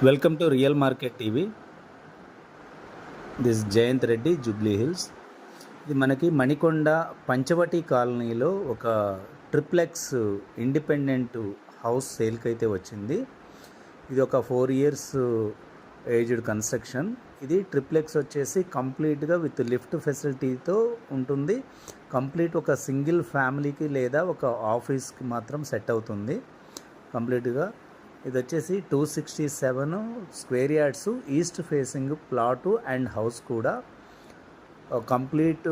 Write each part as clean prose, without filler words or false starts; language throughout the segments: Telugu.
Welcome to real market TV. This Jayant Reddy, Jubilee Hills. ఇది మనకి మణికొండ పంచవటి కాలనీలో ఒక ట్రిప్లెక్స్ ఇండిపెండెంట్ హౌస్ సేల్కి అయితే వచ్చింది. ఇది ఒక 4 years ఏజ్డ్ కన్స్ట్రక్షన్. ఇది ట్రిప్లెక్స్ వచ్చేసి కంప్లీట్గా విత్ లిఫ్ట్ ఫెసిలిటీతో ఉంటుంది. కంప్లీట్ ఒక సింగిల్ ఫ్యామిలీకి లేదా ఒక ఆఫీస్కి మాత్రం సెట్ అవుతుంది కంప్లీట్గా. ఇది వచ్చేసి 267 square yards, east facing plot and house కూడా. Complete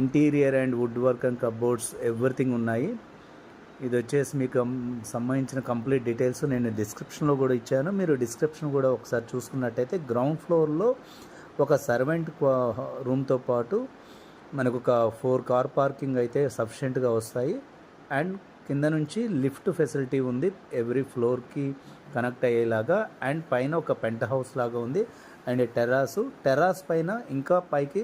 interior and wood work and cupboards everything ఉన్నాయి. ఇది వచ్చేసి మీకు సంబంధించిన కంప్లీట్ డీటెయిల్స్ నేను డిస్క్రిప్షన్లో కూడా ఇచ్చాను. మీరు డిస్క్రిప్షన్ కూడా ఒకసారి చూసుకున్నట్టయితే గ్రౌండ్ ఫ్లోర్లో ఒక సర్వెంట్ రూమ్తో పాటు మనకు ఒక 4 కార్ పార్కింగ్ అయితే సఫిషియెంట్గా వస్తాయి. అండ్ కింద నుంచి లిఫ్ట్ ఫెసిలిటీ ఉంది ఎవ్రీ ఫ్లోర్కి కనెక్ట్ అయ్యేలాగా. అండ్ పైన ఒక పెంట్ హౌస్ లాగా ఉంది. అండ్ టెర్రాస్ పైన ఇంకా పైకి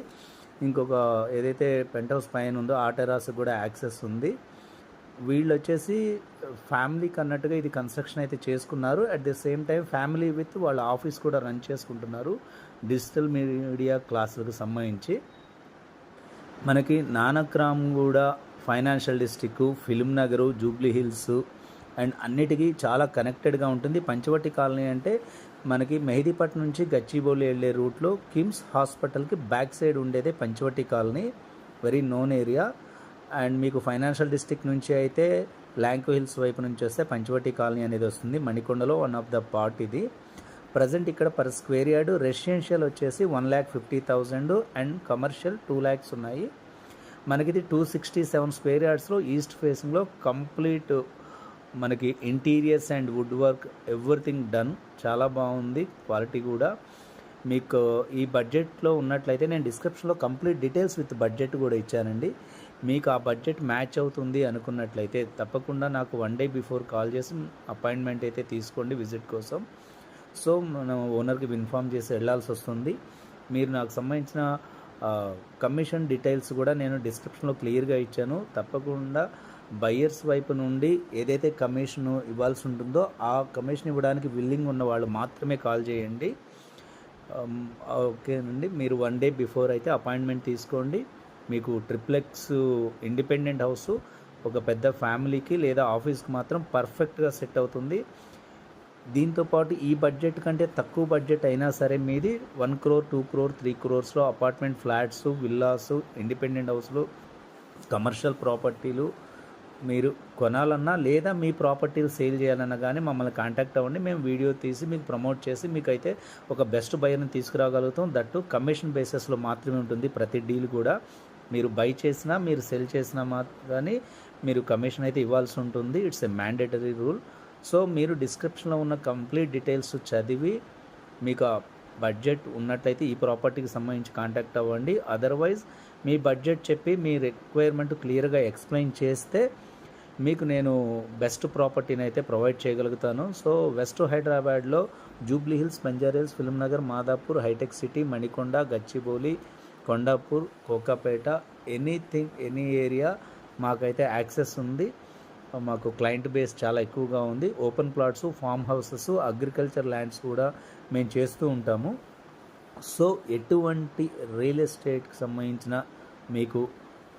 ఇంకొక ఏదైతే పెంట్ హౌస్ పైన ఉందో ఆ టెర్రాస్ కూడా యాక్సెస్ ఉంది. వీళ్ళు వచ్చేసి ఫ్యామిలీకి అన్నట్టుగా ఇది కన్స్ట్రక్షన్ అయితే చేసుకున్నారు. At the same time family with వాళ్ళ ఆఫీస్ కూడా రన్ చేసుకుంటున్నారు డిజిటల్ మీడియా క్లాసులకు సంబంధించి. మనకి నానక్రామ్ కూడా financial district, film Nagar, Jubilee hills and అన్నిటికీ చాలా కనెక్టెడ్గా ఉంటుంది. పంచవటి కాలనీ అంటే మనకి మెహదీపట్నం నుంచి గచ్చిబౌలి వెళ్ళే రూట్లో కిమ్స్ హాస్పిటల్కి బ్యాక్ సైడ్ ఉండేదే Panchavati colony, very known area. And మీకు ఫైనాన్షియల్ డిస్ట్రిక్ట్ నుంచి అయితే ల్యాంకో హిల్స్ వైపు నుంచి వస్తే పంచవటి కాలనీ అనేది వస్తుంది. మణికొండలో వన్ ఆఫ్ ద పార్ట్ ఇది. ప్రజెంట్ ఇక్కడ పర్ స్క్వేర్ యార్డు రెసిడెన్షియల్ వచ్చేసి 1,50,000 అండ్ కమర్షియల్ 2 lakhs ఉన్నాయి. మనకిది 267 స్క్వేర్ యార్డ్స్లో ఈస్ట్ ఫేసింగ్లో కంప్లీట్ మనకి interiors and wood work everything done. చాలా బాగుంది క్వాలిటీ కూడా. మీకు ఈ బడ్జెట్లో ఉన్నట్లయితే నేను డిస్క్రిప్షన్లో కంప్లీట్ డీటెయిల్స్ విత్ బడ్జెట్ కూడా ఇచ్చానండి. మీకు ఆ బడ్జెట్ మ్యాచ్ అవుతుంది అనుకున్నట్లయితే తప్పకుండా నాకు 1 day బిఫోర్ కాల్ చేసి అపాయింట్మెంట్ అయితే తీసుకోండి విజిట్ కోసం. సో మనం ఓనర్కి ఇన్ఫామ్ చేసి వెళ్ళాల్సి వస్తుంది. మీరు నాకు సంబంధించిన కమిషన్ డీటెయిల్స్ కూడా నేను డిస్క్రిప్షన్లో క్లియర్గా ఇచ్చాను. తప్పకుండా బయ్యర్స్ వైపు నుండి ఏదైతే కమిషన్ ఇవ్వాల్సి ఉంటుందో ఆ కమిషన్ ఇవ్వడానికి విల్లింగ్ ఉన్న వాళ్ళు మాత్రమే కాల్ చేయండి. ఓకేనండి. మీరు 1 day బిఫోర్ అయితే అపాయింట్మెంట్ తీసుకోండి. మీకు ట్రిప్లెక్స్ ఇండిపెండెంట్ హౌస్ ఒక పెద్ద ఫ్యామిలీకి లేదా ఆఫీస్కి మాత్రం పర్ఫెక్ట్గా సెట్ అవుతుంది. దీంతోపాటు ఈ బడ్జెట్ కంటే తక్కువ బడ్జెట్ అయినా సరే మీది 1 crore, 2 crore, 3 crores apartment flats, villas, independent హౌస్లు, కమర్షియల్ ప్రాపర్టీలు మీరు కొనాలన్నా లేదా మీ ప్రాపర్టీలు సేల్ చేయాలన్నా కానీ మమ్మల్ని కాంటాక్ట్ అవ్వండి. మేము వీడియో తీసి మీకు ప్రమోట్ చేసి మీకైతే ఒక బెస్ట్ బయర్ని తీసుకురాగలుగుతాం. దట్టు కమిషన్ బేసిస్లో మాత్రమే ఉంటుంది ప్రతి డీల్ కూడా. మీరు బై చేసినా మీరు సెల్ చేసినా కానీ మీరు కమిషన్ అయితే ఇవ్వాల్సి ఉంటుంది. It's a mandatory rule. So మీరు డిస్క్రిప్షన్లో ఉన్న కంప్లీట్ డీటెయిల్స్ చదివి మీకు ఆ బడ్జెట్ ఉన్నట్లయితే ఈ ప్రాపర్టీకి సంబంధించి కాంటాక్ట్ అవ్వండి. అదర్వైజ్ మీ బడ్జెట్ చెప్పి మీ రిక్వైర్మెంట్ క్లియర్గా ఎక్స్ప్లెయిన్ చేస్తే మీకు నేను బెస్ట్ ప్రాపర్టీని అయితే ప్రొవైడ్ చేయగలుగుతాను. సో వెస్ట్ హైదరాబాద్లో Jubilee Hills, Banjara Hills, Film Nagar, Madhapur, Hitech City, Manikonda, Gachibowli, Kondapur, Kokapet, anything any area మాకైతే యాక్సెస్ ఉంది. మాకు క్లయింట్ బేస్ చాలా ఎక్కువగా ఉంది. Open plots, farm houses, agriculture lands కూడా మేము చేస్తూ ఉంటాము. సో ఎటువంటి రియల్ ఎస్టేట్కి సంబంధించిన మీకు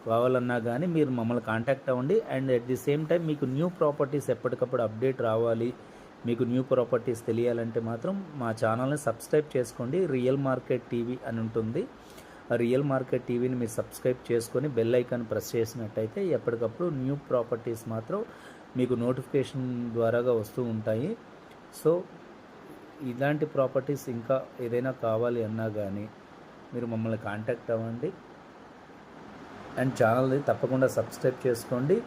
కావాలన్నా కానీ మీరు మమ్మల్ని కాంటాక్ట్ అవ్వండి. And at the same time మీకు న్యూ ప్రాపర్టీస్ ఎప్పటికప్పుడు అప్డేట్ రావాలి, మీకు న్యూ ప్రాపర్టీస్ తెలియాలంటే మాత్రం మా ఛానల్ని సబ్స్క్రైబ్ చేసుకోండి. రియల్ మార్కెట్ టీవీ అని ఉంటుంది. రియల్ మార్కెట్ టీవీని మీరు సబ్స్క్రైబ్ చేసుకొని బెల్ ఐకాన్ ప్రెస్ చేసినట్టయితే ఎప్పటికప్పుడు న్యూ ప్రాపర్టీస్ మాత్రం మీకు నోటిఫికేషన్ ద్వారాగా వస్తూ ఉంటాయి. సో ఇలాంటి ప్రాపర్టీస్ ఇంకా ఏదైనా కావాలి అన్నా కానీ మీరు మమ్మల్ని కాంటాక్ట్ అవ్వండి. అండ్ ఛానల్ని తప్పకుండా సబ్స్క్రైబ్ చేసుకోండి.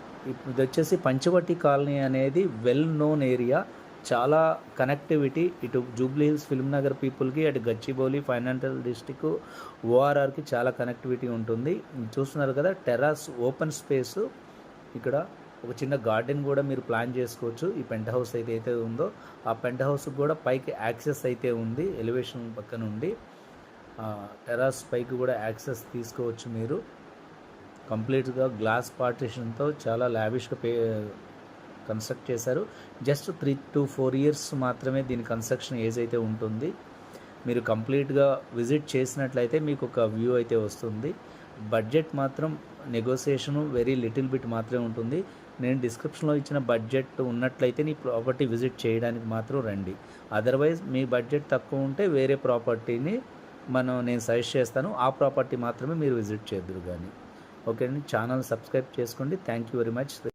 ఇది వచ్చేసి పంచవటి కాలనీ అనేది వెల్ నోన్ ఏరియా. చాలా కనెక్టివిటీ ఇటు జూబ్లీ హిల్స్, ఫిల్మ్ నగర్ పీపుల్కి, అటు గచ్చిబౌలి ఫైనాన్షియల్ డిస్ట్రిక్ట్, ఓఆర్ఆర్కి చాలా కనెక్టివిటీ ఉంటుంది. చూస్తున్నారు కదా టెర్రాస్ ఓపెన్ స్పేస్. ఇక్కడ ఒక చిన్న గార్డెన్ కూడా మీరు ప్లాన్ చేసుకోవచ్చు. ఈ పెంట్ హౌస్ అయితే ఉందో ఆ పెంట్ హౌస్కి కూడా పైకి యాక్సెస్ అయితే ఉంది. ఎలివేషన్ పక్క నుండి టెర్రాస్ పైకి కూడా యాక్సెస్ తీసుకోవచ్చు మీరు. కంప్లీట్గా గ్లాస్ పార్టిషన్తో చాలా లావిష్గా కన్స్ట్రక్ట్ చేశారు. జస్ట్ 3 to 4 ఇయర్స్ మాత్రమే దీని కన్స్ట్రక్షన్ ఏజ్ అయితే ఉంటుంది. మీరు కంప్లీట్గా విజిట్ చేసినట్లయితే మీకు ఒక వ్యూ అయితే వస్తుంది. బడ్జెట్ మాత్రం నెగోసియేషను వెరీ లిటిల్ బిట్ మాత్రమే ఉంటుంది. నేను డిస్క్రిప్షన్లో ఇచ్చిన బడ్జెట్ ఉన్నట్లయితే నీ ప్రాపర్టీ విజిట్ చేయడానికి మాత్రం రండి. అదర్వైజ్ మీ బడ్జెట్ తక్కువ ఉంటే వేరే ప్రాపర్టీని నేను సజెస్ట్ చేస్తాను. ఆ ప్రాపర్టీ మాత్రమే మీరు విజిట్ చేద్దురు కానీ. ఓకే అండి, ఛానల్ సబ్స్క్రైబ్ చేసుకోండి. Thank you very much.